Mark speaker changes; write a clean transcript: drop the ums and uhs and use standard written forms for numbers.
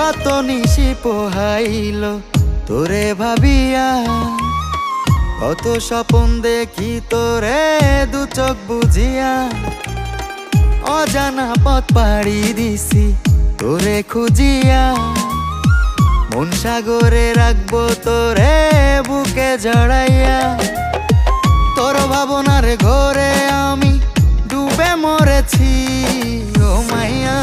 Speaker 1: কত নিশি পোহাইল তোরে ভাবিয়া, কত স্বপন দেখি তোরে দু চোখ বুঝিয়া। অজানা পথ পাড়ি দিছি তোরে খুঁজিয়া, মন সাগরে রাখবো তোরে বুকে জড়াইয়া। তোর ভাবনার ঘরে আমি ডুবে মরেছি ও মাইয়া।